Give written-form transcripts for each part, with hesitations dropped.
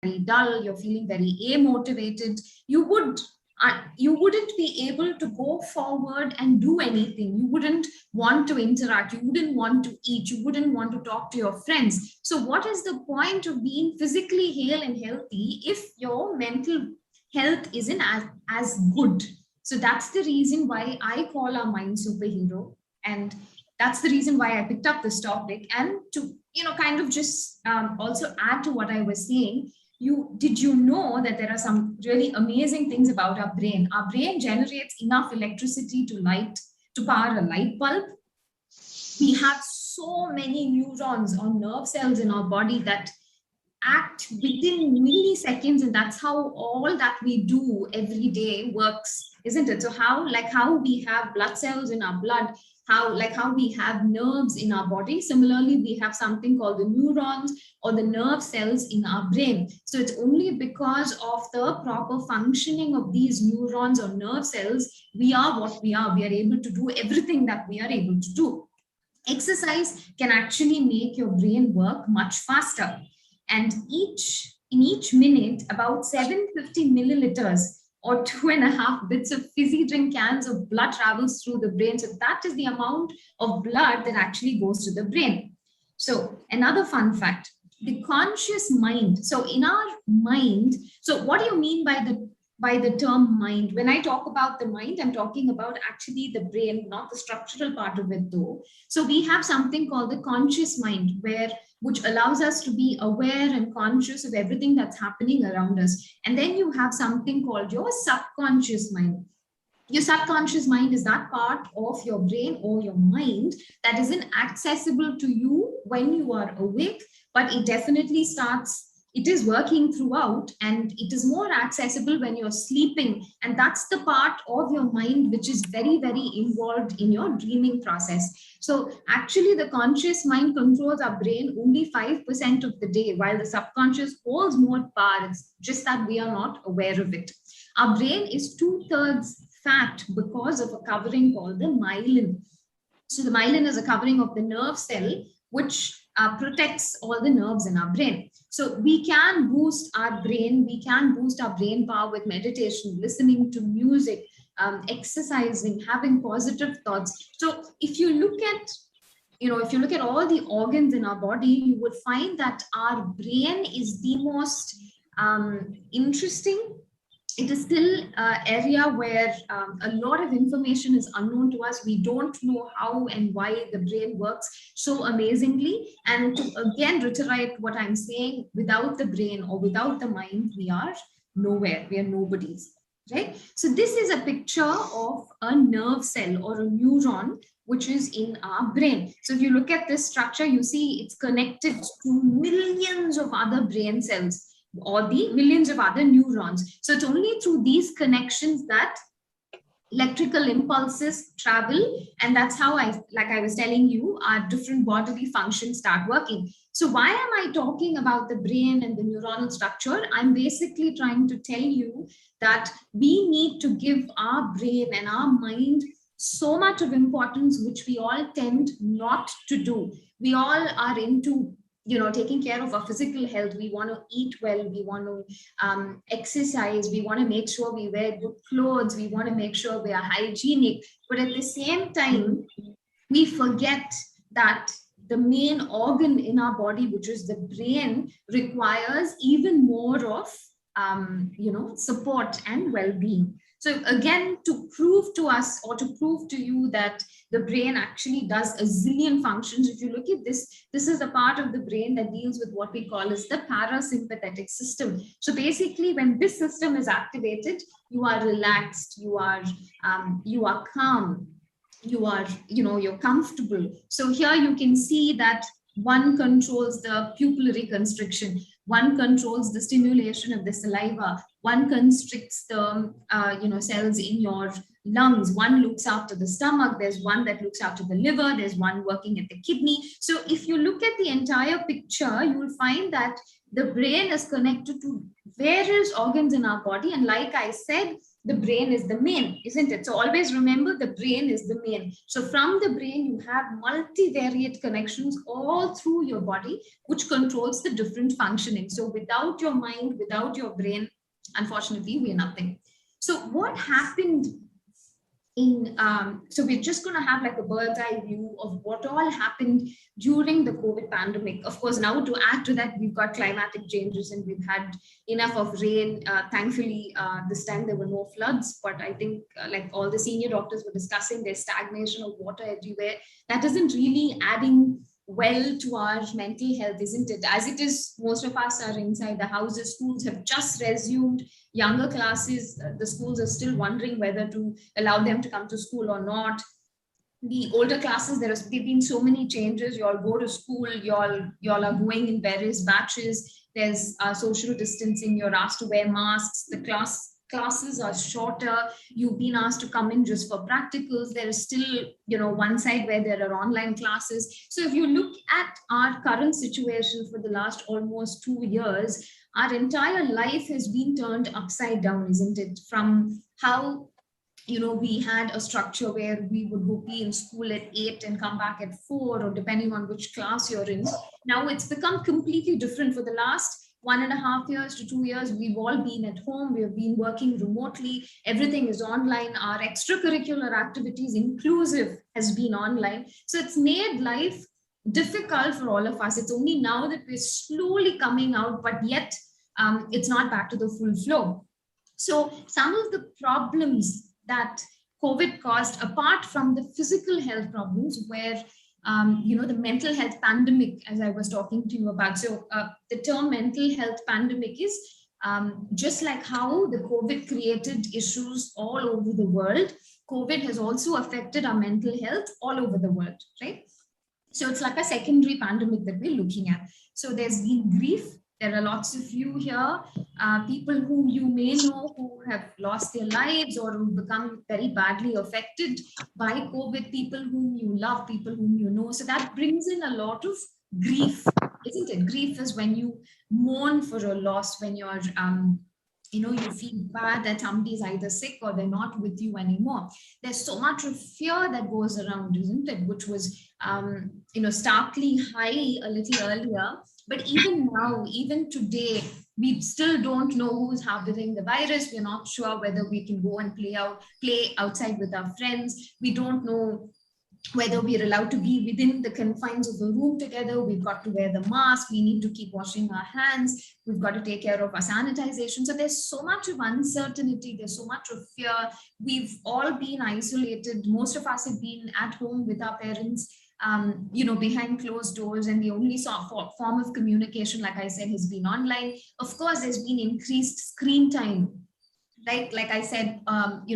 very dull, you're feeling very amotivated, you wouldn't be able to go forward and do anything. You wouldn't want to interact, you wouldn't want to eat, you wouldn't want to talk to your friends. So what is the point of being physically hale and healthy if your mental health isn't as good? So that's the reason why I call our mind superhero. And that's the reason why I picked up this topic. And to, kind of just also add to what I was saying, did you know that there are some really amazing things about our brain? Our brain generates enough electricity to power a light bulb. We have so many neurons or nerve cells in our body that act within milliseconds, and that's how all that we do every day works, isn't it? So how we have blood cells in our blood, how we have nerves in our body, similarly we have something called the neurons or the nerve cells in our brain. So it's only because of the proper functioning of these neurons or nerve cells we are what we are. We are able to do everything that we are able to do. Exercise can actually make your brain work much faster. And in each minute, about 750 milliliters or 2.5 bits of fizzy drink cans of blood travels through the brain. So that is the amount of blood that actually goes to the brain. So another fun fact, the conscious mind. So in our mind, so what do you mean by the term mind? When I talk about the mind, I'm talking about actually the brain, not the structural part of it though. So we have something called the conscious mind, which allows us to be aware and conscious of everything that's happening around us. And then you have something called your subconscious mind. Your subconscious mind is that part of your brain or your mind that isn't accessible to you when you are awake, but it is working throughout, and it is more accessible when you're sleeping. And that's the part of your mind which is very, very involved in your dreaming process. So actually the conscious mind controls our brain only 5% of the day, while the subconscious holds more power. It's just that we are not aware of it. Our brain is 2/3 fat because of a covering called the myelin. So the myelin is a covering of the nerve cell which protects all the nerves in our brain. So we can boost our brain. We can boost our brain power with meditation, listening to music, exercising, having positive thoughts. So if you look at all the organs in our body, you would find that our brain is the most interesting. It is still an area where a lot of information is unknown to us. We don't know how and why the brain works so amazingly. And to again reiterate what I'm saying, without the brain or without the mind, we are nowhere. We are nobodies, right? So this is a picture of a nerve cell or a neuron which is in our brain. So if you look at this structure, you see it's connected to millions of other brain cells or the millions of other neurons. So it's only through these connections that electrical impulses travel, and that's how like I was telling you, our different bodily functions start working. So why am I talking about the brain and the neuronal structure? I'm basically trying to tell you that we need to give our brain and our mind so much of importance, which we all tend not to do. We all are into taking care of our physical health. We want to eat well, we want to exercise, we want to make sure we wear good clothes, we want to make sure we are hygienic. But at the same time, we forget that the main organ in our body, which is the brain, requires even more of support and well-being. So again, to prove to us or to prove to you that the brain actually does a zillion functions. If you look at this is a part of the brain that deals with what we call as the parasympathetic system. So basically, when this system is activated, you are relaxed, you are calm, you're comfortable. So here you can see that one controls the pupillary constriction, one controls the stimulation of the saliva, one constricts the cells in your lungs, one looks after the stomach, there's one that looks after the liver, there's one working at the kidney. So if you look at the entire picture, you will find that the brain is connected to various organs in our body. And like I said, the brain is the main, isn't it? So always remember the brain is the main. So from the brain, you have multivariate connections all through your body, which controls the different functioning. So without your mind, without your brain, unfortunately, we're nothing. So what happened so we're just going to have like a bird's eye view of what all happened during the COVID pandemic. Of course, now to add to that, we've got climatic changes and we've had enough of rain. Thankfully, this time there were no floods, but I think like all the senior doctors were discussing, there's stagnation of water everywhere. That isn't really adding well to our mental health, isn't it? As it is, most of us are inside the houses. Schools have just resumed. Younger classes, the schools are still wondering whether to allow them to come to school or not. The older classes, there have been so many changes. You all go to school, you all are going in various batches. There's social distancing. You're asked to wear masks. The classes are shorter. You've been asked to come in just for practicals. There is still, one side where there are online classes. So if you look at our current situation for the last almost 2 years, our entire life has been turned upside down, isn't it? From how we had a structure where we would go be in school at 8 and come back at 4, or depending on which class you're in. Now it's become completely different. For the last 1.5 years to 2 years, we've all been at home. We've been working remotely. Everything is online. Our extracurricular activities, inclusive, has been online. So it's made life difficult for all of us. It's only now that we're slowly coming out, but yet it's not back to the full flow. So some of the problems that COVID caused, apart from the physical health problems, where the mental health pandemic, as I was talking to you about. So the term mental health pandemic is just like how the COVID created issues all over the world. COVID has also affected our mental health all over the world, right? So it's like a secondary pandemic that we're looking at. So there's been grief. There are lots of you here, people whom you may know who have lost their lives or who become very badly affected by COVID, people whom you love, people whom you know. So that brings in a lot of grief, isn't it? Grief is when you mourn for a loss, when you're, you feel bad that somebody is either sick or they're not with you anymore. There's so much of fear that goes around, isn't it? Which was, starkly high a little earlier. But even now, even today, we still don't know who's harboring the virus. We're not sure whether we can go and play outside with our friends. We don't know whether we're allowed to be within the confines of the room together. We've got to wear the mask. We need to keep washing our hands. We've got to take care of our sanitization. So there's so much of uncertainty. There's so much of fear. We've all been isolated. Most of us have been at home with our parents, behind closed doors, and the only form of communication, like I said, has been online. Of course, there's been increased screen time, right? Like I said,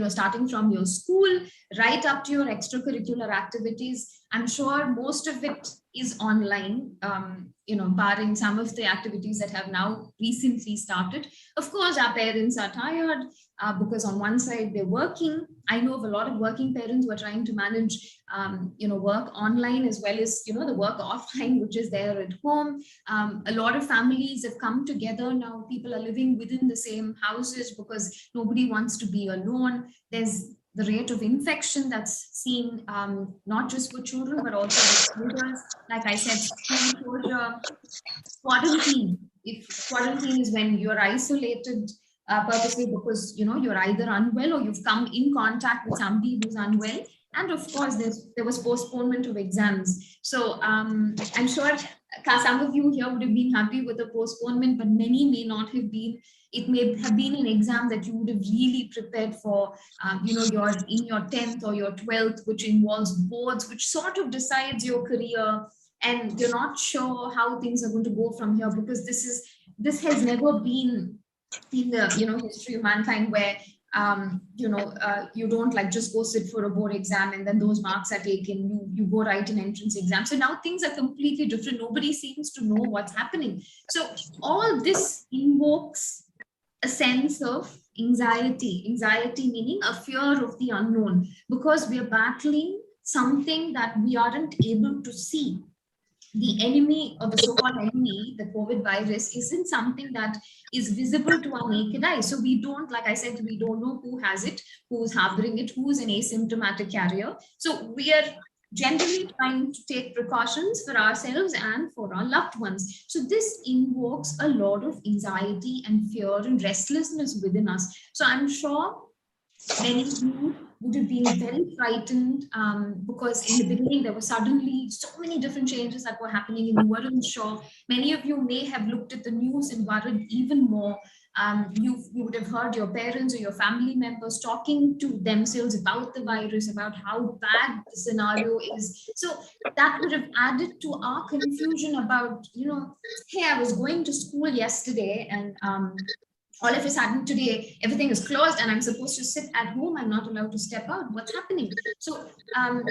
starting from your school right up to your extracurricular activities. I'm sure most of it is online, barring some of the activities that have now recently started. Of course, our parents are tired because on one side they're working. I know of a lot of working parents who are trying to manage, work online as well as, the work offline, which is there at home. A lot of families have come together now. People are living within the same houses because nobody wants to be alone. There's the rate of infection that's seen, not just with children, but also with elders. Like I said, school closure, quarantine. If quarantine is when you're isolated purposely because, you're either unwell or you've come in contact with somebody who's unwell. And of course, there was postponement of exams. So I'm sure some of you here would have been happy with the postponement, but many may not have been. It may have been an exam that you would have really prepared for, you're in your 10th or your 12th, which involves boards, which sort of decides your career. And you're not sure how things are going to go from here, because this has never been in the history of mankind where you don't like just go sit for a board exam and then those marks are taken. You go write an entrance exam. So now things are completely different. Nobody seems to know what's happening. So all this invokes a sense of anxiety meaning a fear of the unknown, because we're battling something that we aren't able to see. the enemy, or the so-called enemy, the COVID virus, isn't something that is visible to our naked eye. So we don't, like I said, we don't know who has it, who's harboring it, who's an asymptomatic carrier. So we are generally trying to take precautions for ourselves and for our loved ones. So this invokes a lot of anxiety and fear and restlessness within us. So I'm sure many of you would have been very frightened, because in the beginning there were suddenly so many different changes that were happening and you weren't sure. Many of you may have looked at the news and worried even more. You would have heard your parents or your family members talking to themselves about the virus, about how bad the scenario is. So that would have added to our confusion about, hey, I was going to school yesterday, and all of a sudden today everything is closed and I'm supposed to sit at home. I'm not allowed to step out. What's happening? So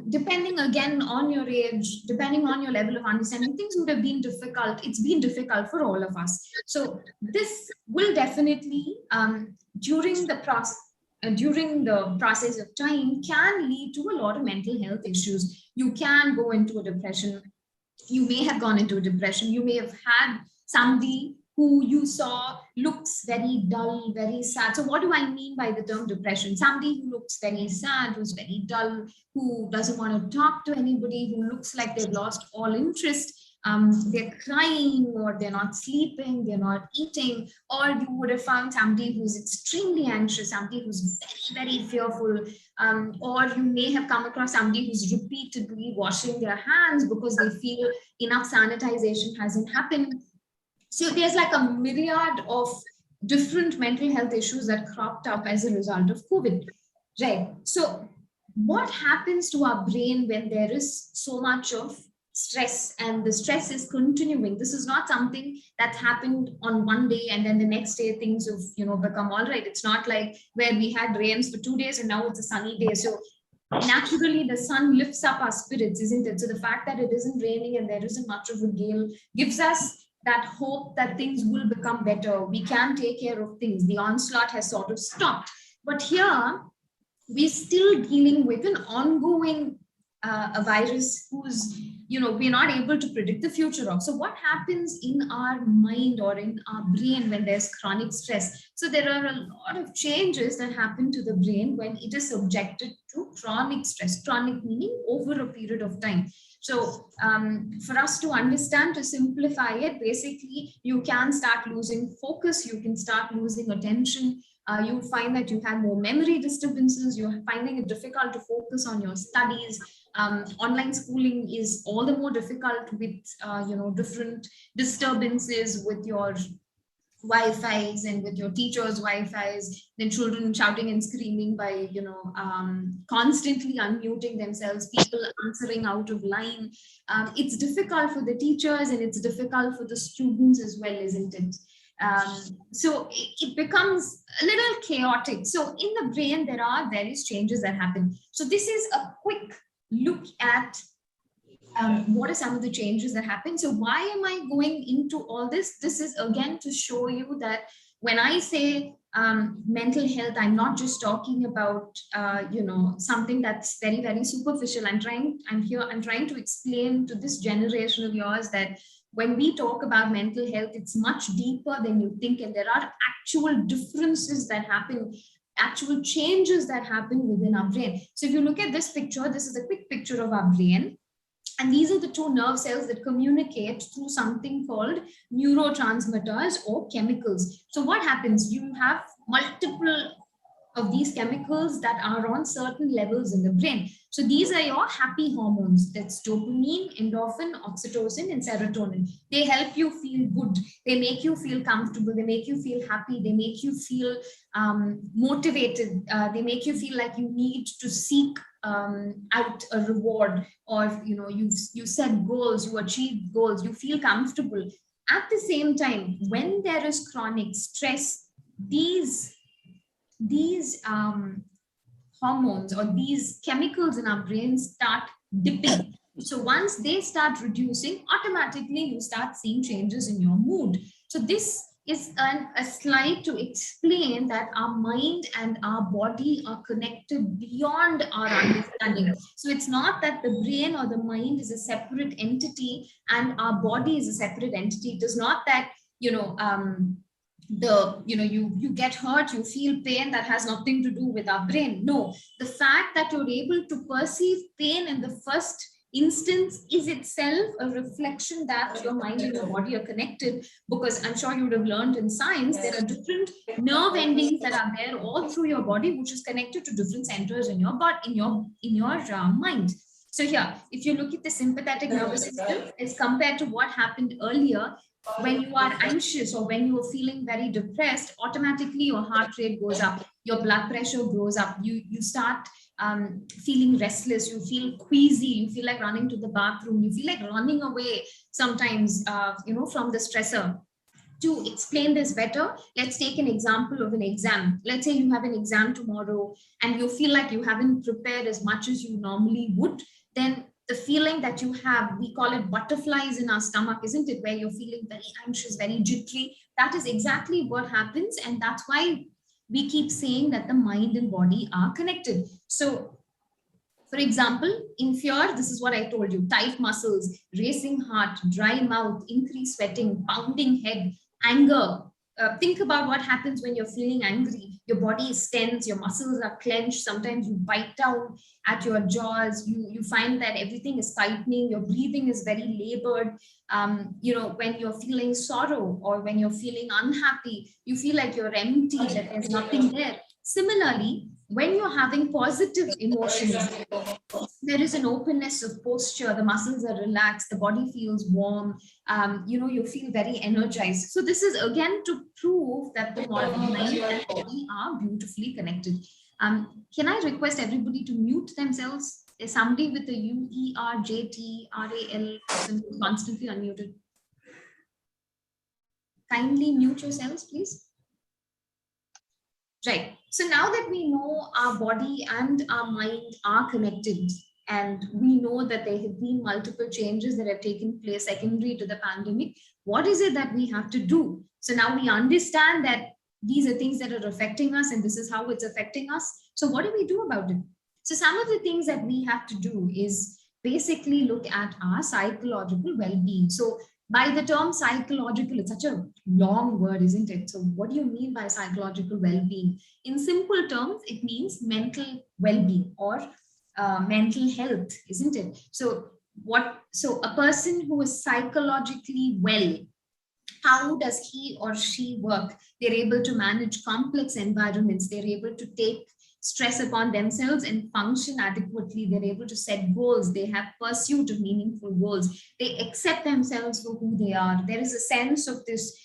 depending again on your age, depending on your level of understanding, things would have been difficult. It's been difficult for all of us. So this will definitely during the process of time can lead to a lot of mental health issues. You can go into a depression. You may have gone into a depression. You may have had somebody who you saw looks very dull, very sad. So what do I mean by the term depression? Somebody who looks very sad, who's very dull, who doesn't want to talk to anybody, who looks like they've lost all interest. They're crying, or they're not sleeping, they're not eating, or you would have found somebody who's extremely anxious, somebody who's very, very fearful, or you may have come across somebody who's repeatedly washing their hands because they feel enough sanitization hasn't happened. So there's like a myriad of different mental health issues that cropped up as a result of COVID, right? So what happens to our brain when there is so much of stress, and the stress is continuing? This is not something that happened on one day and then the next day things have become all right. It's not like where we had rains for 2 days and now it's a sunny day. So naturally the sun lifts up our spirits, isn't it? So the fact that it isn't raining and there isn't much of a gale gives us that hope that things will become better. We can take care of things. The onslaught has sort of stopped. But here, we're still dealing with an ongoing a virus who's, we're not able to predict the future of. So what happens in our mind or in our brain when there's chronic stress? So there are a lot of changes that happen to the brain when it is subjected to chronic stress, chronic meaning over a period of time. So for us to understand, to simplify it, basically, you can start losing focus, you can start losing attention. You find that you have more memory disturbances, you're finding it difficult to focus on your studies. Online schooling is all the more difficult with, different disturbances with your Wi-Fi's and with your teachers' Wi-Fi's, then children shouting and screaming by, constantly unmuting themselves, people answering out of line. It's difficult for the teachers and it's difficult for the students as well, isn't it? So it becomes a little chaotic. So in the brain, there are various changes that happen. So this is a quick look at what are some of the changes that happen. So why am I going into all this? This is again to show you that when I say mental health, I'm not just talking about something that's very, very superficial. I'm trying to explain to this generation of yours that when we talk about mental health, it's much deeper than you think, and there are actual differences that happen, actual changes that happen within our brain. So if you look at this picture, this is a quick picture of our brain. And these are the two nerve cells that communicate through something called neurotransmitters or chemicals. So what happens? You have multiple of these chemicals that are on certain levels in the brain. So these are your happy hormones. That's dopamine, endorphin, oxytocin, and serotonin. They help you feel good. They make you feel comfortable. They make you feel happy. They make you feel motivated. They make you feel like you need to seek out a reward, or you set goals, you achieve goals, you feel comfortable. At the same time, when there is chronic stress, these hormones or these chemicals in our brains start dipping. So once they start reducing, automatically you start seeing changes in your mood. So this is a slide to explain that our mind and our body are connected beyond our understanding. So it's not that the brain or the mind is a separate entity and our body is a separate entity. It is not that, you get hurt, you feel pain, that has nothing to do with our brain. No, the fact that you're able to perceive pain in the first instance is itself a reflection that your mind and your body are connected, because I'm sure you would have learned in science there are different nerve endings that are there all through your body, which is connected to different centers in your body, in your mind. So here, if you look at the sympathetic nervous system as compared to what happened earlier, when you are anxious or when you are feeling very depressed, automatically your heart rate goes up, your blood pressure goes up, you start feeling restless, you feel queasy, you feel like running to the bathroom, you feel like running away sometimes, from the stressor. To explain this better, let's take an example of an exam. Let's say you have an exam tomorrow and you feel like you haven't prepared as much as you normally would. Then the feeling that you have, we call it butterflies in our stomach, isn't it? Where you're feeling very anxious, very jittery. That is exactly what happens. And that's why we keep saying that the mind and body are connected. So for example, in fear, this is what I told you: tight muscles, racing heart, dry mouth, increased sweating, pounding head, anger. Think about what happens when you're feeling angry. Your body is tense, your muscles are clenched. Sometimes you bite down at your jaws. You find that everything is tightening. Your breathing is very labored. When you're feeling sorrow or when you're feeling unhappy, you feel like you're empty, that there's nothing there. Similarly, when you're having positive emotions, there is an openness of posture, the muscles are relaxed, the body feels warm, you feel very energized. So this is again to prove that the mind and body are beautifully connected. Can I request everybody to mute themselves? Is somebody with a UERJTRAL person who's constantly unmuted? Kindly mute yourselves, please. Right. So now that we know our body and our mind are connected, and we know that there have been multiple changes that have taken place secondary to the pandemic, what is it that we have to do? So now we understand that these are things that are affecting us and this is how it's affecting us. So what do we do about it? So some of the things that we have to do is basically look at our psychological well-being. So by the term psychological, it's such a long word, isn't it? So what do you mean by psychological well-being? In simple terms, it means mental well-being or mental health, isn't it? So a person who is psychologically well, how does he or she work? They're able to manage complex environments, they're able to take stress upon themselves and function adequately, they're able to set goals, they have pursuit of meaningful goals, they accept themselves for who they are, there is a sense of this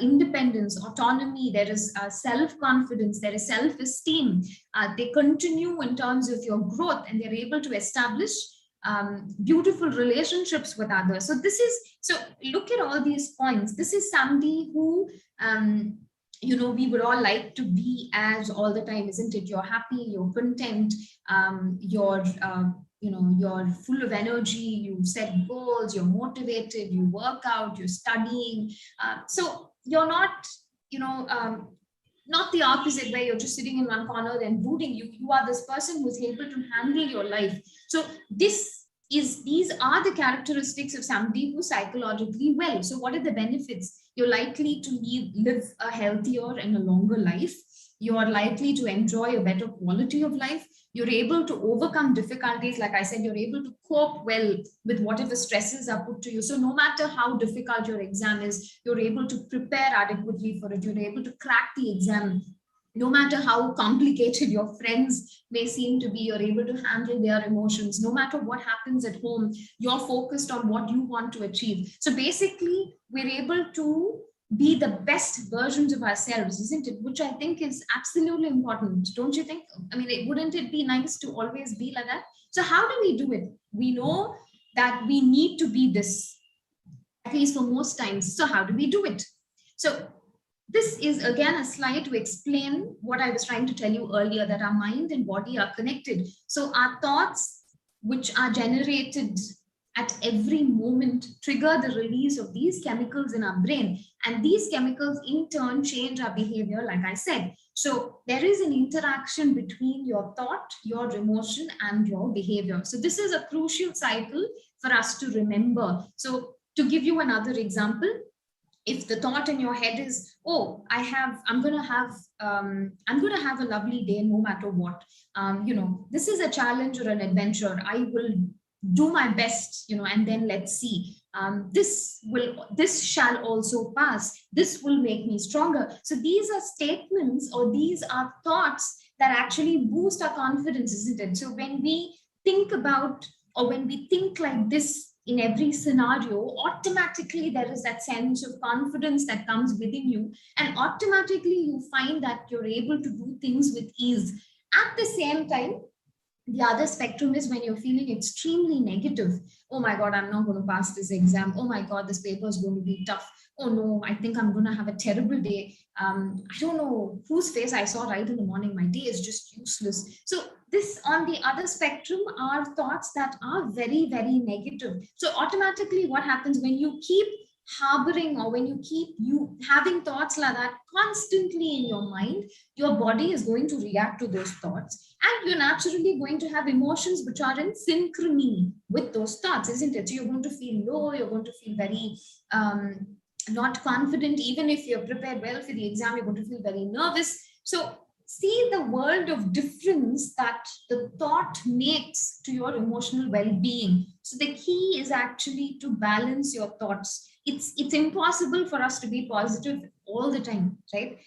independence, autonomy, there is self-confidence, there is self-esteem, they continue in terms of your growth, and they're able to establish beautiful relationships with others. So look at all these points. This is somebody who we would all like to be as all the time, isn't it? You're happy, you're content, you're full of energy, you set goals, you're motivated, you work out, you're studying. So you're not, not the opposite where you're just sitting in one corner then brooding. You are this person who's able to handle your life. So these are the characteristics of somebody who's psychologically well. So what are the benefits? You're likely to live a healthier and a longer life. You are likely to enjoy a better quality of life. You're able to overcome difficulties. Like I said, you're able to cope well with whatever stresses are put to you. So no matter how difficult your exam is, you're able to prepare adequately for it. You're able to crack the exam. No matter how complicated your friends may seem to be, you're able to handle their emotions. No matter what happens at home, you're focused on what you want to achieve. So basically, we're able to be the best versions of ourselves, isn't it? Which I think is absolutely important. Don't you think? I mean, wouldn't it be nice to always be like that? So how do we do it? We know that we need to be this, at least for most times. So how do we do it? So this is again a slide to explain what I was trying to tell you earlier, that our mind and body are connected. So our thoughts, which are generated at every moment, trigger the release of these chemicals in our brain. And these chemicals in turn change our behavior, like I said. So there is an interaction between your thought, your emotion, and your behavior. So this is a crucial cycle for us to remember. So to give you another example, if the thought in your head is, oh, I'm going to have a lovely day no matter what, this is a challenge or an adventure, I will do my best, and then let's see, this shall also pass, this will make me stronger. So these are statements, or these are thoughts that actually boost our confidence, isn't it? So when we think about, or when we think like this in every scenario, automatically there is that sense of confidence that comes within you, and automatically you find that you're able to do things with ease. At the same time, the other spectrum is when you're feeling extremely negative. Oh my God, I'm not going to pass this exam. Oh my God, this paper is going to be tough. Oh no, I think I'm going to have a terrible day. I don't know whose face I saw right in the morning. My day is just useless. So this, on the other spectrum, are thoughts that are very, very negative. So automatically what happens when you keep harboring, or when you keep you having thoughts like that constantly in your mind, your body is going to react to those thoughts, and you're naturally going to have emotions which are in synchrony with those thoughts, isn't it? So you're going to feel low, you're going to feel very not confident. Even if you're prepared well for the exam, you're going to feel very nervous. So see the world of difference that the thought makes to your emotional well-being. So the key is actually to balance your thoughts. It's impossible for us to be positive all the time, right?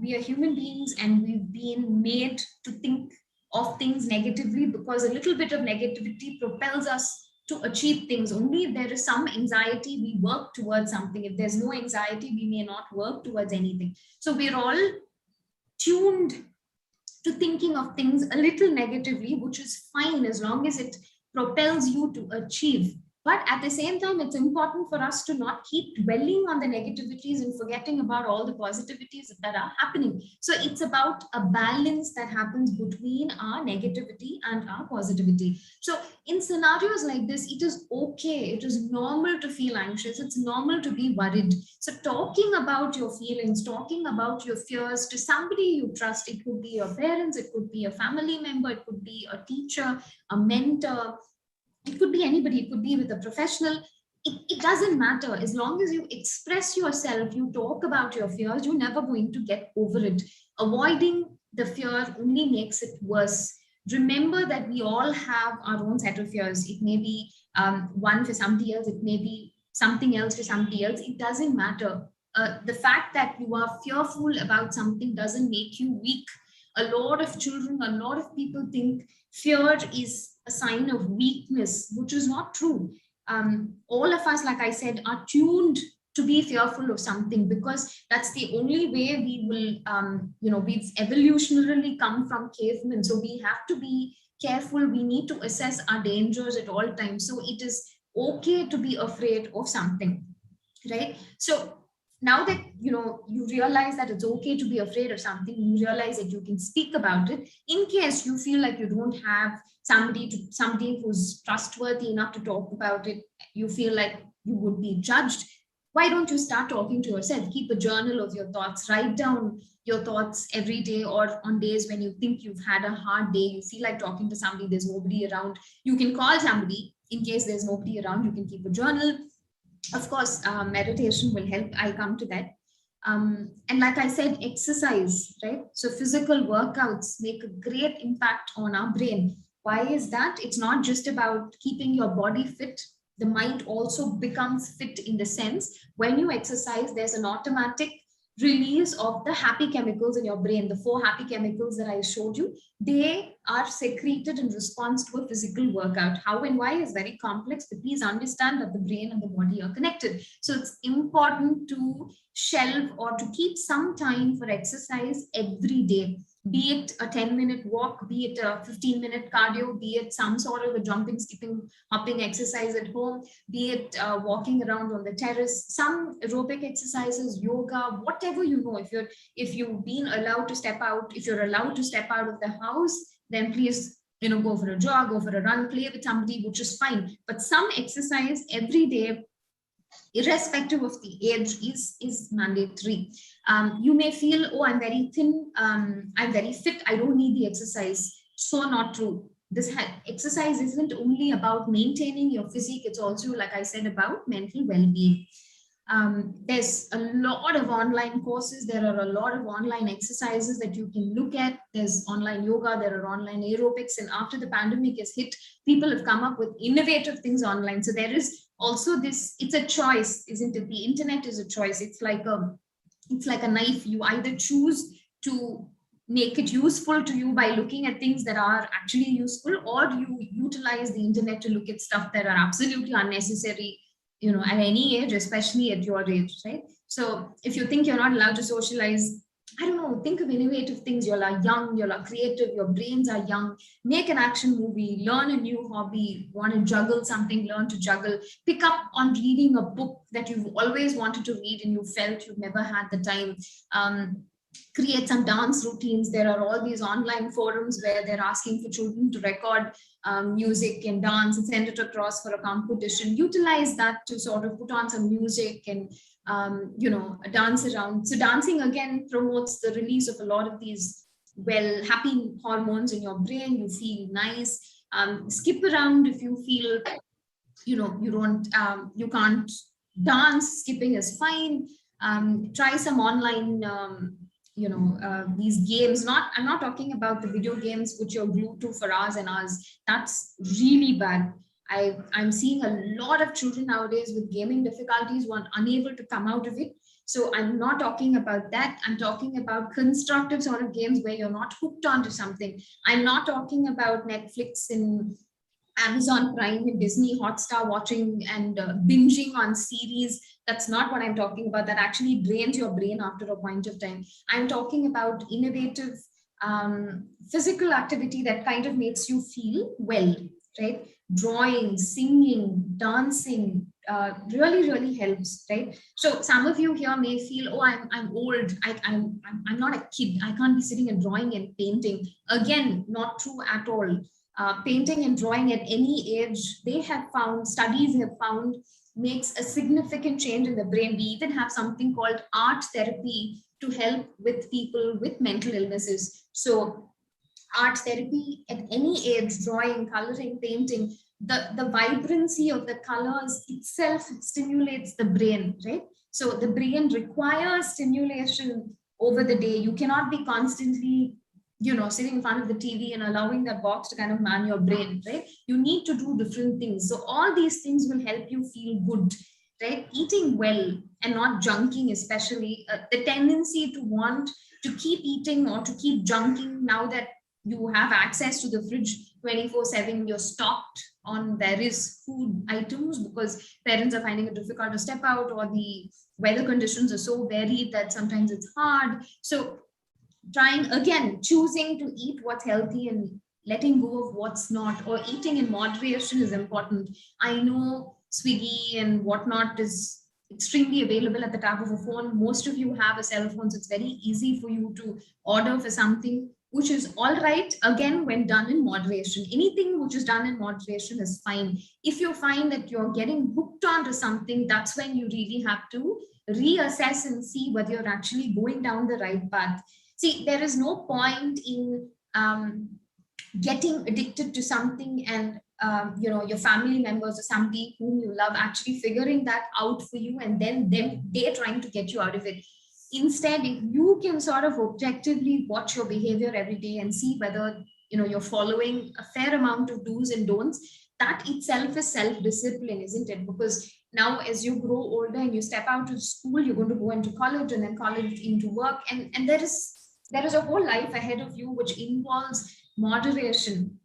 We are human beings, and we've been made to think of things negatively, because a little bit of negativity propels us to achieve things. Only if there is some anxiety, we work towards something. If there's no anxiety, we may not work towards anything. So we're all tuned to thinking of things a little negatively, which is fine as long as it propels you to achieve. But at the same time, it's important for us to not keep dwelling on the negativities and forgetting about all the positivities that are happening. So it's about a balance that happens between our negativity and our positivity. So in scenarios like this, it is okay. It is normal to feel anxious. It's normal to be worried. So talking about your feelings, talking about your fears to somebody you trust, it could be your parents, it could be a family member, it could be a teacher, a mentor, it could be anybody, it could be with a professional. It doesn't matter. As long as you express yourself, you talk about your fears, you're never going to get over it. Avoiding the fear only makes it worse. Remember that we all have our own set of fears. It may be one for somebody else, it may be something else for somebody else. It doesn't matter. The fact that you are fearful about something doesn't make you weak. A lot of children, a lot of people think fear is a sign of weakness, which is not true. All of us, like I said, are tuned to be fearful of something, because that's the only way we will, we've evolutionarily come from cavemen. So we have to be careful. We need to assess our dangers at all times. So it is okay to be afraid of something, right? So now that you realize that it's okay to be afraid of something, you realize that you can speak about it. In case you feel like you don't have somebody who's trustworthy enough to talk about it, you feel like you would be judged, why don't you start talking to yourself? Keep a journal of your thoughts, write down your thoughts every day, or on days when you think you've had a hard day, you feel like talking to somebody, there's nobody around, you can call somebody. In case there's nobody around, you can keep a journal. Of course, meditation will help. I'll come to that. And like I said, exercise, right? So physical workouts make a great impact on our brain. Why is that? It's not just about keeping your body fit. The mind also becomes fit, in the sense when you exercise, there's an automatic release of the happy chemicals in your brain. The 4 happy chemicals that I showed you, they are secreted in response to a physical workout. How and why is very complex, but please understand that the brain and the body are connected. So it's important to shelve or to keep some time for exercise every day, be it a 10-minute walk, be it a 15-minute cardio, be it some sort of a jumping, skipping, hopping exercise at home, be it walking around on the terrace, some aerobic exercises, yoga, whatever if you've been allowed to step out, if you're allowed to step out of the house, then please go for a jog, go for a run, play with somebody, which is fine. But some exercise every day irrespective of the age, is mandatory. You may feel, oh, I'm very thin, I'm very fit, I don't need the exercise. So not true. This exercise isn't only about maintaining your physique, it's also, like I said, about mental well-being. There's a lot of online courses, there are a lot of online exercises that you can look at. There's online yoga, there are online aerobics, and after the pandemic has hit, people have come up with innovative things online. So there is also this, it's a choice, isn't it? The internet is a choice. It's like a knife. You either choose to make it useful to you by looking at things that are actually useful, or you utilize the internet to look at stuff that are absolutely unnecessary, at any age, especially at your age, right? So if you think you're not allowed to socialize, I don't know, think of innovative things. You are young, you are creative, your brains are young. Make an action movie, learn a new hobby, want to juggle something, learn to juggle, pick up on reading a book that you've always wanted to read and you felt you've never had the time. Create some dance routines. There are all these online forums where they're asking for children to record music and dance and send it across for a competition. Utilize that to sort of put on some music and dance around. So dancing again promotes the release of a lot of these happy hormones in your brain. You feel nice. Skip around if you feel you can't dance. Skipping is fine. Try some online these games. I'm not talking about the video games which you're glued to for hours and hours. That's really bad. I'm seeing a lot of children nowadays with gaming difficulties who are unable to come out of it. So I'm not talking about that. I'm talking about constructive sort of games where you're not hooked onto something. I'm not talking about Netflix and Amazon Prime and Disney Hotstar watching and binging on series. That's not what I'm talking about. That actually drains your brain after a point of time. I'm talking about innovative physical activity that kind of makes you feel well, right? Drawing, singing, dancing really, really helps, right? So some of you here may feel, oh, I'm old. I'm not a kid. I can't be sitting and drawing and painting. Again, not true at all. Painting and drawing at any age, studies have found, makes a significant change in the brain. We even have something called art therapy to help with people with mental illnesses. So art therapy at any age, drawing, coloring, painting, the vibrancy of the colors itself stimulates the brain, right? So the brain requires stimulation over the day. You cannot be constantly sitting in front of the TV and allowing that box to kind of man your brain, right? You need to do different things. So all these things will help you feel good, right? Eating well and not junking, especially the tendency to want to keep eating or to keep junking now that you have access to the fridge 24/7, you're stocked on various food items because parents are finding it difficult to step out, or the weather conditions are so varied that sometimes it's hard. So choosing to eat what's healthy and letting go of what's not, or eating in moderation, is important. I know Swiggy and whatnot is extremely available at the tap of a phone. Most of you have a cell phone, so it's very easy for you to order for something, which is all right, again, when done in moderation. Anything which is done in moderation is fine. If you find that you're getting hooked onto something, that's when you really have to reassess and see whether you're actually going down the right path. See, there is no point in getting addicted to something and your family members or somebody whom you love actually figuring that out for you, and then they're trying to get you out of it. Instead, if you can sort of objectively watch your behavior every day and see whether you're following a fair amount of do's and don'ts, that itself is self-discipline, isn't it? Because now as you grow older and you step out of school, you're going to go into college, and then college into work, and there is a whole life ahead of you which involves moderation,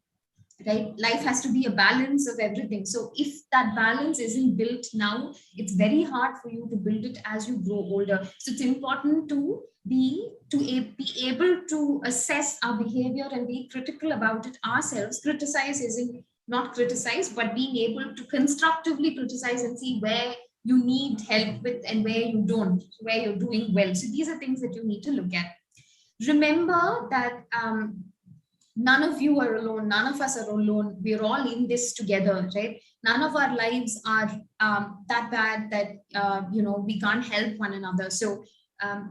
right? Life has to be a balance of everything. So if that balance isn't built now, it's very hard for you to build it as you grow older. So it's important to be able to assess our behavior and be critical about it ourselves. Criticize isn't not criticize, but being able to constructively criticize and see where you need help with and where you don't, where you're doing well. So these are things that you need to look at. Remember that none of you are alone, none of us are alone, we're all in this together, right? None of our lives are that bad that we can't help one another. So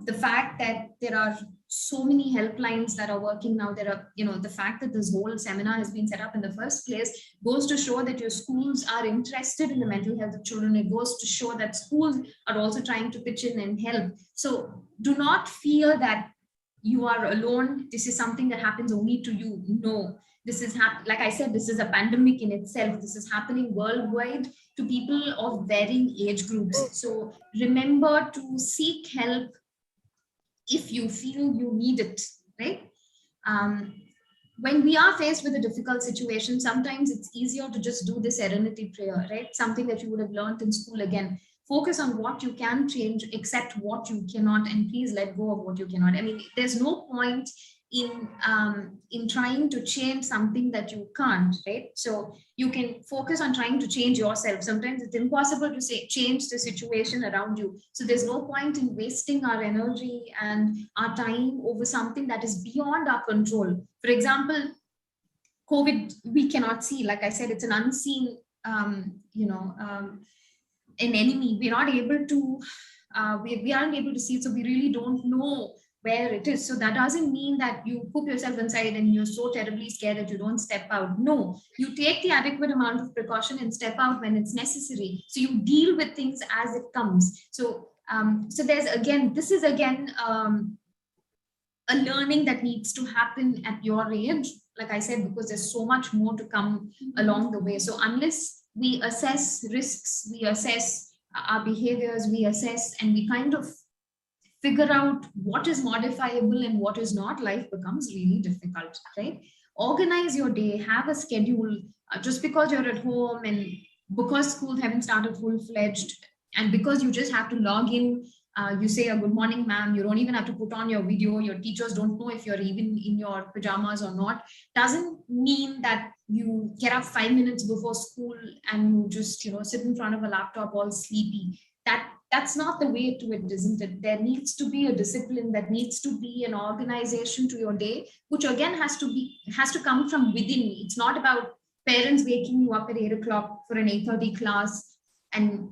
the fact that there are so many helplines that are working now, there are, the fact that this whole seminar has been set up in the first place goes to show that your schools are interested in the mental health of children. It goes to show that schools are also trying to pitch in and help. So do not fear that you are alone, this is something that happens only to you. No, this is like I said, this is a pandemic in itself. This is happening worldwide to people of varying age groups. So remember to seek help if you feel you need it, right? um, when we are faced with a difficult situation, sometimes it's easier to just do the serenity prayer, right? Something that you would have learned in school again. Focus on what you can change, accept what you cannot, and please let go of what you cannot. I mean, there's no point in trying to change something that you can't, right? So you can focus on trying to change yourself. Sometimes it's impossible to say change the situation around you. So there's no point in wasting our energy and our time over something that is beyond our control. For example, COVID, we cannot see. Like I said, it's an unseen, an enemy. We're not able to, we aren't able to see it. So we really don't know where it is. So that doesn't mean that you put yourself inside and you're so terribly scared that you don't step out. No, you take the adequate amount of precaution and step out when it's necessary. So you deal with things as it comes. So there's again, this is again a learning that needs to happen at your age, like I said, because there's so much more to come along the way. So unless we assess risks, we assess our behaviors, we assess and we kind of figure out what is modifiable and what is not, life becomes really difficult, right? Organize your day, have a schedule. Just because you're at home and because schools haven't started full-fledged and because you just have to log in, you say a good morning ma'am, you don't even have to put on your video, your teachers don't know if you're even in your pajamas or not, doesn't mean that you get up 5 minutes before school and you just sit in front of a laptop all sleepy. That's not the way to it, isn't it? There needs to be a discipline, that needs to be an organization to your day, which again has to come from within. It's not about parents waking you up at 8 o'clock for an 8:30 class and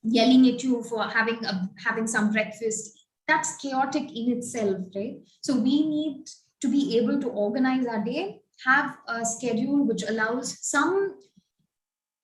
yelling at you for having some breakfast. That's chaotic in itself, right? So we need to be able to organize our day, have a schedule which allows some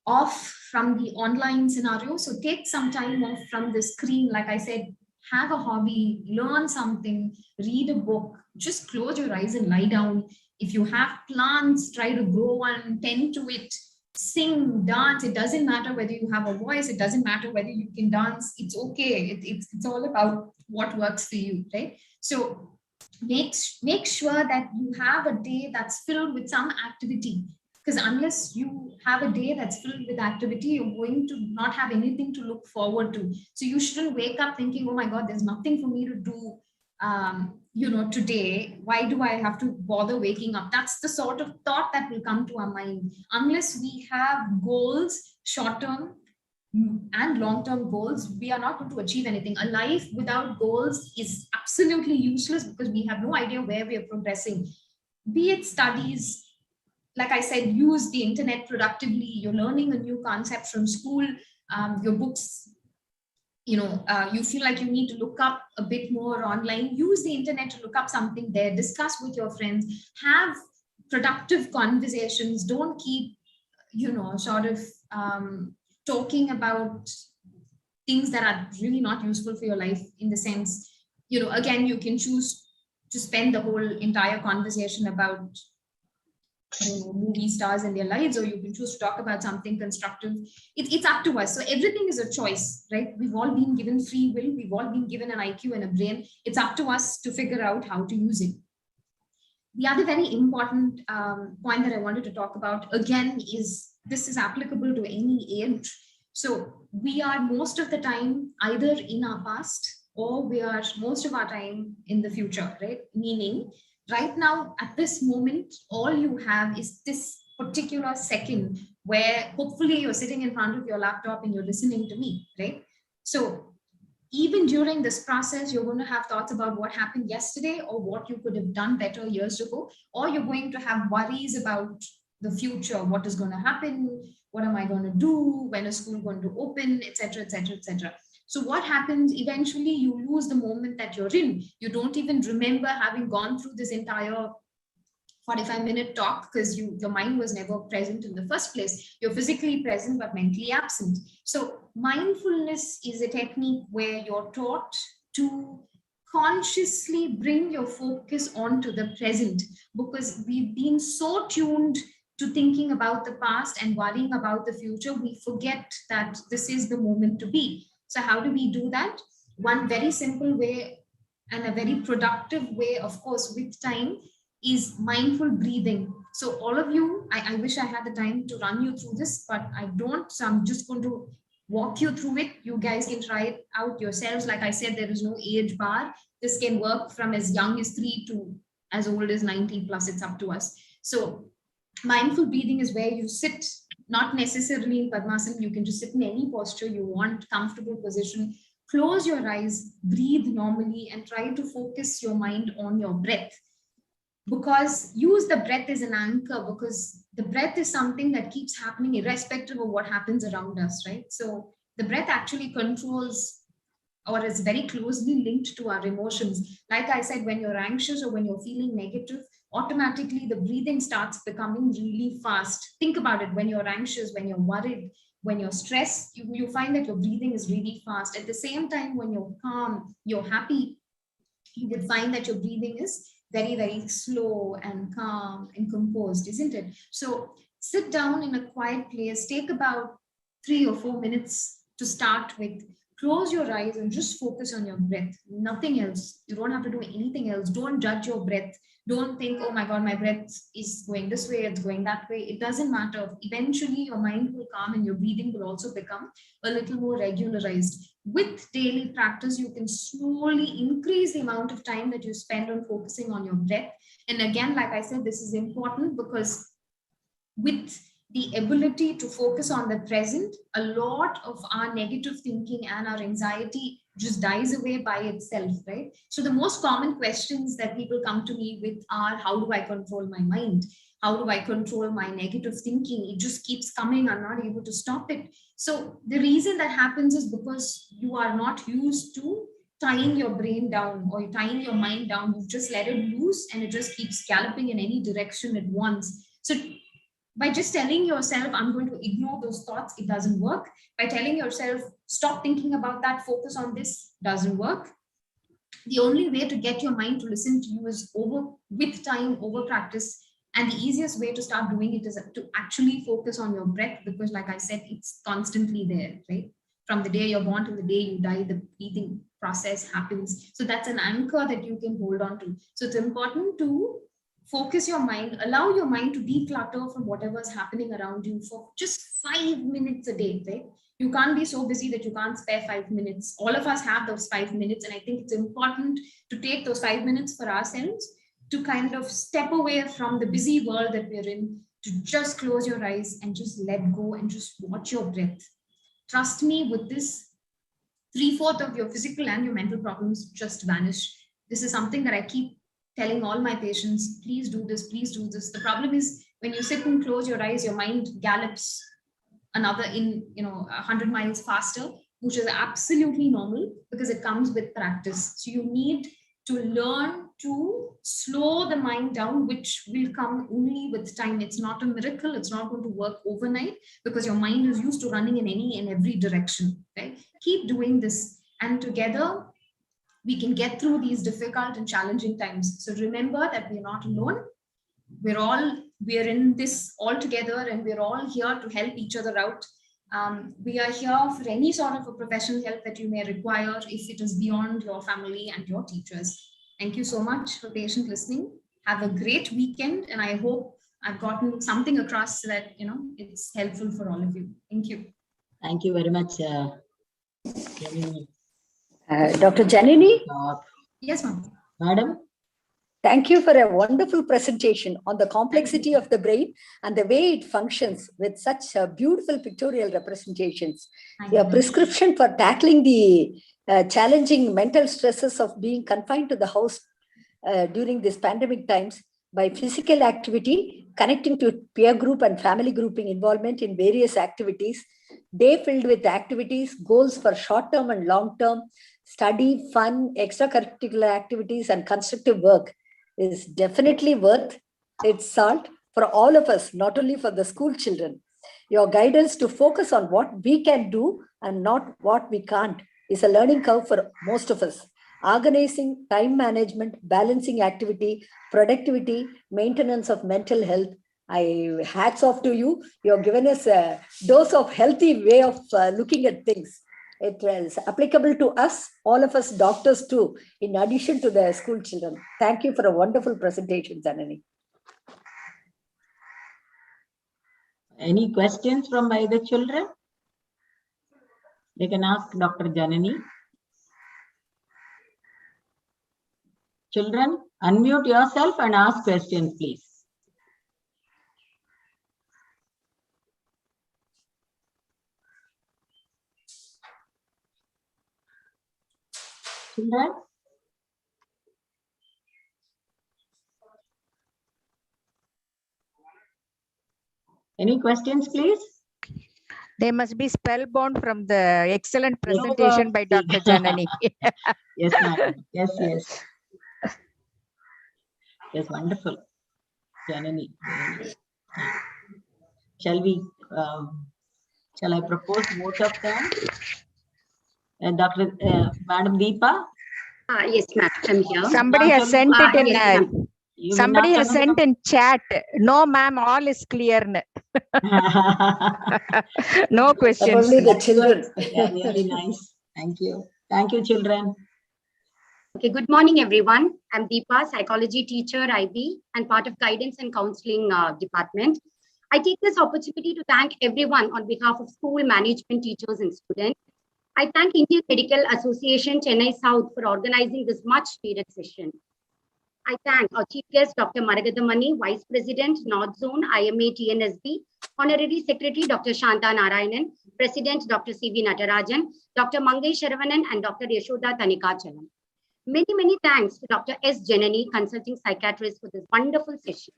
off from the online scenario. So take some time off from the screen. Like I said, have a hobby, learn something, read a book, just close your eyes and lie down. If you have plants, try to grow one, tend to it, sing, dance. It doesn't matter whether you have a voice, it doesn't matter whether you can dance. It's okay. It's all about what works for you, right? So make sure that you have a day that's filled with some activity, because unless you have a day that's filled with activity, you're going to not have anything to look forward to. So you shouldn't wake up thinking, oh my God, there's nothing for me to do today. Why do I have to bother waking up? That's the sort of thought that will come to our mind. Unless we have goals, short-term and long-term goals, we are not going to achieve anything. A life without goals is absolutely useless because we have no idea where we are progressing. Be it studies, like I said, use the internet productively. You're learning a new concept from school, your books, you feel like you need to look up a bit more online, use the internet to look up something there, discuss with your friends, have productive conversations. Don't keep, sort of talking about things that are really not useful for your life, in the sense, again, you can choose to spend the whole entire conversation about movie stars and their lives, or you can choose to talk about something constructive. It's up to us. So everything is a choice, right? We've all been given free will, we've all been given an IQ and a brain. It's up to us to figure out how to use it. The other very important point that I wanted to talk about again is this is applicable to any age. So we are most of the time either in our past or we are most of our time in the future, right? Meaning right now at this moment, all you have is this particular second where hopefully you're sitting in front of your laptop and you're listening to me, right? So even during this process, you're going to have thoughts about what happened yesterday or what you could have done better years ago, or you're going to have worries about the future, what is going to happen, what am I going to do, when is school going to open, etc., etc., etc. So what happens eventually, you lose the moment that you're in. You don't even remember having gone through this entire 45-minute talk because your mind was never present in the first place. You're physically present but mentally absent. So mindfulness is a technique where you're taught to consciously bring your focus onto the present, because we've been so tuned to thinking about the past and worrying about the future, we forget that this is the moment to be. So how do we do that? One very simple way and a very productive way, of course, with time, is mindful breathing. So all of you, I wish I had the time to run you through this, but I don't. So I'm just going to walk you through it. You guys can try it out yourselves. Like I said, there is no age bar. This can work from as young as 3 to as old as 90 plus. It's up to us. So mindful breathing is where you sit, not necessarily in Padmasana. You can just sit in any posture you want, comfortable position. Close your eyes, breathe normally, and try to focus your mind on your breath. Because use the breath as an anchor, because the breath is something that keeps happening irrespective of what happens around us, right? So the breath actually controls, or is very closely linked to our emotions. Like I said, when you're anxious or when you're feeling negative, automatically the breathing starts becoming really fast. Think about it. When you're anxious, when you're worried, when you're stressed, you find that your breathing is really fast. At the same time, when you're calm, you're happy, you would find that your breathing is very, very slow and calm and composed, isn't it? So sit down in a quiet place, take about 3 or 4 minutes to start with. Close your eyes and just focus on your breath, nothing else. You don't have to do anything else. Don't judge your breath. Don't think, oh my God, my breath is going this way, it's going that way. It doesn't matter. Eventually, your mind will calm and your breathing will also become a little more regularized. With daily practice, you can slowly increase the amount of time that you spend on focusing on your breath. And again, like I said, this is important because with the ability to focus on the present, a lot of our negative thinking and our anxiety just dies away by itself, right? So the most common questions that people come to me with are, how do I control my mind? How do I control my negative thinking? It just keeps coming. I'm not able to stop it. So the reason that happens is because you are not used to tying your brain down or tying your mind down. You've just let it loose and it just keeps galloping in any direction at once. So by just telling yourself, I'm going to ignore those thoughts, it doesn't work. By telling yourself, stop thinking about that, focus on this, doesn't work. The only way to get your mind to listen to you is with time, over practice. And the easiest way to start doing it is to actually focus on your breath, because like I said, it's constantly there, right? From the day you're born to the day you die, the breathing process happens. So that's an anchor that you can hold on to. So it's important to focus your mind, allow your mind to declutter from whatever's happening around you for just 5 minutes a day, right? You can't be so busy that you can't spare 5 minutes. All of us have those 5 minutes. And I think it's important to take those 5 minutes for ourselves to kind of step away from the busy world that we're in, to just close your eyes and just let go and just watch your breath. Trust me, with this, 3/4 of your physical and your mental problems just vanish. This is something that I keep telling all my patients, please do this, please do this. The problem is when you sit and close your eyes, your mind gallops another 100 miles faster, which is absolutely normal because it comes with practice. So you need to learn to slow the mind down, which will come only with time. It's not a miracle. It's not going to work overnight because your mind is used to running in any and every direction, right? Keep doing this, and together we can get through these difficult and challenging times. So remember that we're not alone. We're in this all together, and we're all here to help each other out. We are here for any sort of a professional help that you may require if it is beyond your family and your teachers. Thank you so much for patient listening. Have a great weekend, and I hope I've gotten something across so that it's helpful for all of you. Thank you. Thank you very much, Dr. Janini? Yes, ma'am. Madam? Thank you for a wonderful presentation on the complexity of the brain and the way it functions with such beautiful pictorial representations. Your prescription for tackling the challenging mental stresses of being confined to the house during these pandemic times by physical activity, connecting to peer group and family grouping involvement in various activities, day filled with activities, goals for short-term and long-term, study, fun, extracurricular activities, and constructive work is definitely worth its salt for all of us, not only for the school children. Your guidance to focus on what we can do and not what we can't is a learning curve for most of us. Organizing, time management, balancing activity, productivity, maintenance of mental health. Hats off to you. You've given us a dose of healthy way of looking at things. It is applicable to us, all of us doctors too, in addition to the school children. Thank you for a wonderful presentation, Janani. Any questions from by the children? They can ask Dr. Janani. Children, unmute yourself and ask questions, please. Children? Any questions, please? They must be spellbound from the excellent presentation by Dr. Janani. Yes, ma'am. Yes, yes. Yes, wonderful. Janani. Shall I propose both of them? Madam Deepa? Yes, ma'am. I'm here. Somebody has sent it in. Yes, somebody has sent in chat. No, ma'am, all is clear. No questions. Only the children. Yeah, really nice. Thank you. Thank you, children. Okay, good morning, everyone. I'm Deepa, psychology teacher, IB, and part of guidance and counseling department. I take this opportunity to thank everyone on behalf of school management, teachers, and students. I thank Indian Medical Association, Chennai South, for organizing this much-needed session. I thank our chief guest, Dr. Maragadamani, Vice President, North Zone, IMA TNSB, Honorary Secretary, Dr. Shanta Narayanan, President, Dr. C.V. Natarajan, Dr. Mangai Sharavanan, and Dr. Yashoda Tanikachalam. Many thanks to Dr. S. Janani, consulting psychiatrist, for this wonderful session.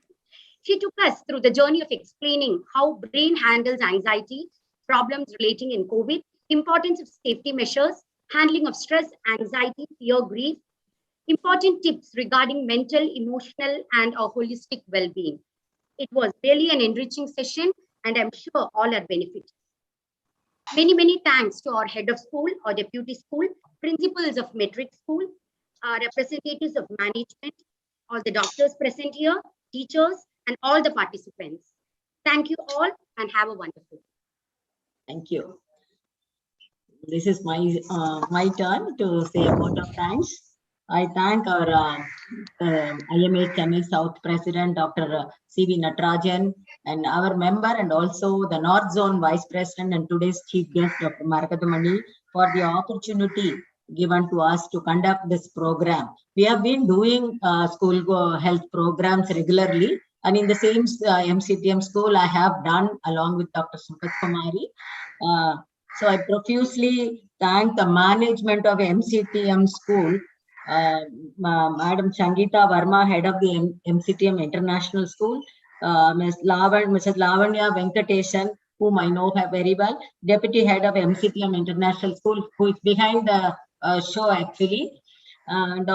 She took us through the journey of explaining how brain handles anxiety, problems relating in COVID, importance of safety measures, handling of stress, anxiety, fear, grief, important tips regarding mental, emotional, and holistic well-being. It was really an enriching session, and I'm sure all are benefiting. Many thanks to our head of school, our deputy school, principals of metric school, our representatives of management, all the doctors present here, teachers, and all the participants. Thank you all and have a wonderful day. Thank you. This is my turn to say a vote of thanks. I thank our IMA Chennai South President, Dr. C.V. Natarajan, and our member, and also the North Zone Vice President and today's Chief Guest, Dr. Maragadamani, for the opportunity given to us to conduct this program. We have been doing school health programs regularly, and in the same MCTM school, I have done along with Dr. Sukat Kumari. So I profusely thank the management of MCTM school, Madam Sangeeta Verma, head of the MCTM International School, Mrs. Lavanya Venkatesan, whom I know her very well, Deputy Head of MCTM International School, who is behind the show actually, and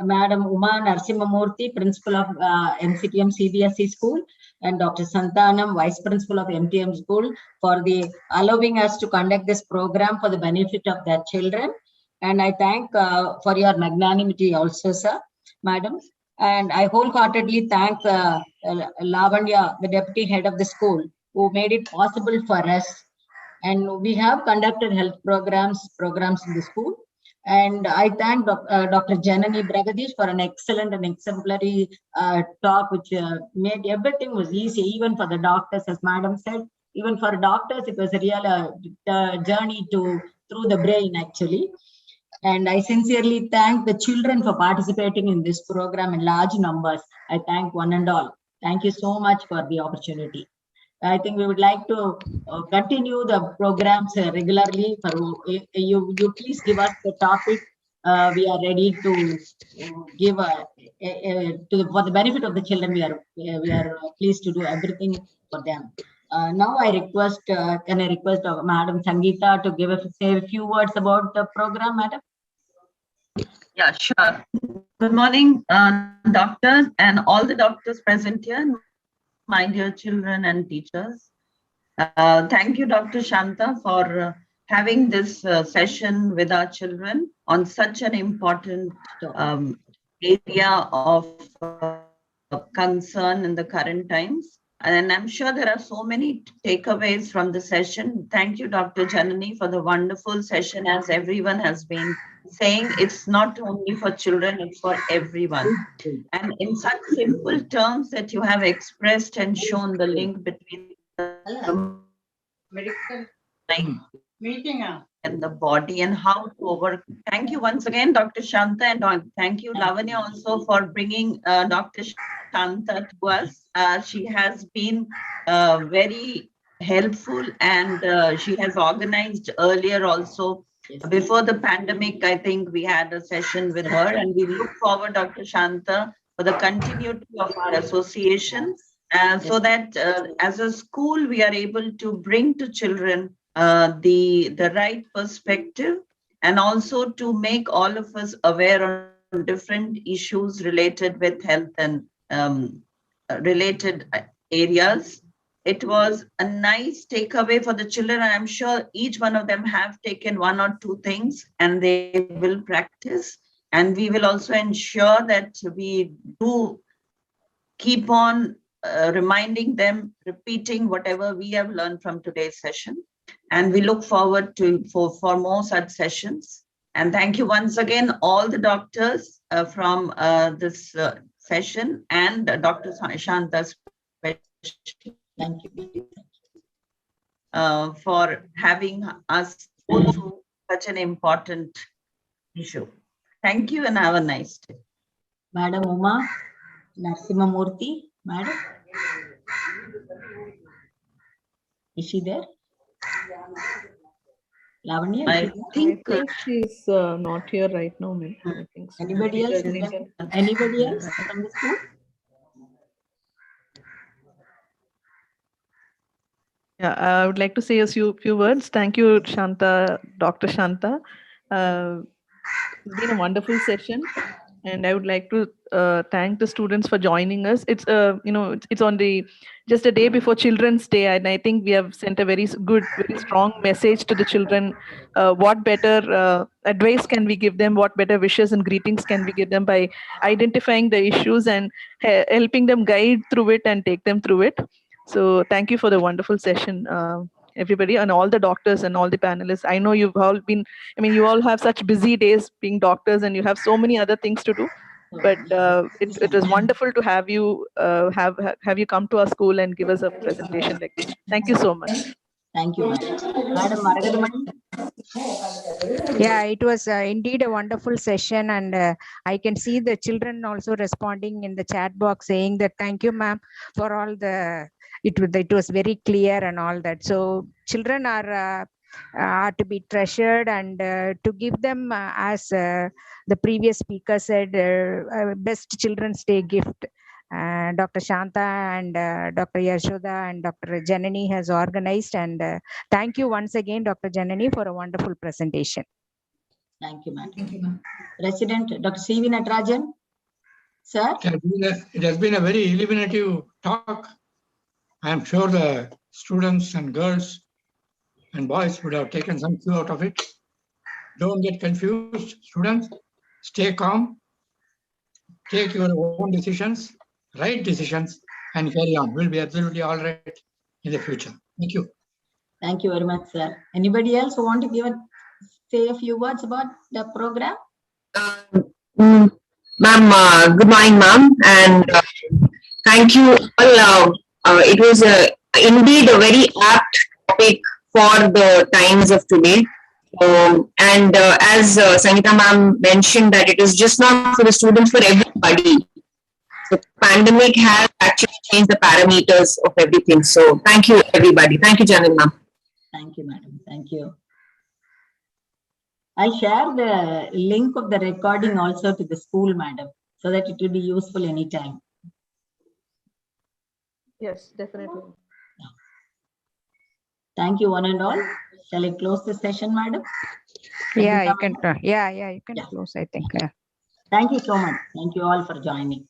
Madam Uma Narsimamurthy, Principal of MCTM CBSE School, and Dr. Santanam, Vice Principal of MTM School, for the allowing us to conduct this program for the benefit of their children. And I thank for your magnanimity also, sir, madam. And I wholeheartedly thank Lavanya, the deputy head of the school, who made it possible for us. And we have conducted health programs in the school. And I thank Dr. Janani Bragadish for an excellent and exemplary talk, which made everything was easy, even for the doctors, as madam said. Even for doctors, it was a real journey through the brain, actually. And I sincerely thank the children for participating in this program in large numbers. I thank one and all. Thank you so much for the opportunity. I think we would like to continue the programs regularly. For you please give us the topic. We are ready to give for the benefit of the children. We are pleased to do everything for them. Now I request, can I request Madam Sangeeta to say a few words about the program, Madam? Yeah, sure. Good morning, doctors and all the doctors present here, my dear children and teachers. Thank you, Dr. Shanta, for having this session with our children on such an important area of concern in the current times. And I'm sure there are so many takeaways from the session. Thank you, Dr. Janani, for the wonderful session. As everyone has been saying, it's not only for children, it's for everyone. And in such simple terms that you have expressed and shown the link between the medical meeting and the body and how to over. Thank you once again, Dr. Shanta, and thank you, Lavanya, also for bringing Dr. Shanta to us. She has been very helpful, and she has organized earlier also. Before the pandemic, I think we had a session with her, and we look forward, Dr. Shanta, for the continuity of our association, so that as a school, we are able to bring to children the right perspective, and also to make all of us aware on different issues related with health and related areas. It was a nice takeaway for the children. I'm sure each one of them have taken one or two things and they will practice. And we will also ensure that we do keep on reminding them, repeating whatever we have learned from today's session. And we look forward to for more such sessions. And thank you once again, all the doctors from this session, and Dr. Shanta especially. Thank you. For having us go through such an important issue. Thank you and have a nice day. Madam Uma Narsimamurthy, Madam. Is she there? Lavanya? I think she's not here right now, ma'am. I think so. Anybody else? Anybody else from the school? Yeah, I would like to say a few words. Thank you, Shanta, Dr. Shanta. It's been a wonderful session, and I would like to thank the students for joining us. It's it's on just a day before Children's Day, and I think we have sent a very good, very strong message to the children. What better advice can we give them? What better wishes and greetings can we give them by identifying the issues and helping them guide through it and take them through it? So thank you for the wonderful session, everybody, and all the doctors and all the panelists. I know you've all been, you all have such busy days being doctors and you have so many other things to do. But it was wonderful to have you have you come to our school and give us a presentation like this. Thank you so much. Thank you, Madam Maragadamani. Yeah, it was indeed a wonderful session, and I can see the children also responding in the chat box saying that thank you, ma'am, for all the. It was very clear and all that. So children are to be treasured, and to give them as the previous speaker said, best Children's Day gift. Dr. Shanta and Dr. Yashoda and Dr. Janani has organized, and thank you once again, Dr. Janani, for a wonderful presentation. Thank you, ma'am. Thank you, ma'am. President Dr. C.V. Natarajan, sir. It has been a very illuminative talk. I am sure the students and girls and boys would have taken some clue out of it. Don't get confused, students. Stay calm. Take your own decisions, right decisions, and carry on. We'll be absolutely all right in the future. Thank you. Thank you very much, sir. Anybody else who want to say a few words about the program? Ma'am, good morning, ma'am, and thank you all. It was indeed a very apt topic for the times of today. As Sangeeta ma'am mentioned, that it is just not for the students, for everybody. The pandemic has actually changed the parameters of everything. So thank you, everybody. Thank you, Janani ma'am. Thank you, madam. Thank you. I share the link of the recording also to the school, madam, so that it will be useful anytime. Yes, definitely. Thank you, one and all. Shall I close the session, madam? Yeah, Sangeeta you can. madam? Yeah, you can Yeah. close, I think. Yeah. Thank you so much. Thank you all for joining.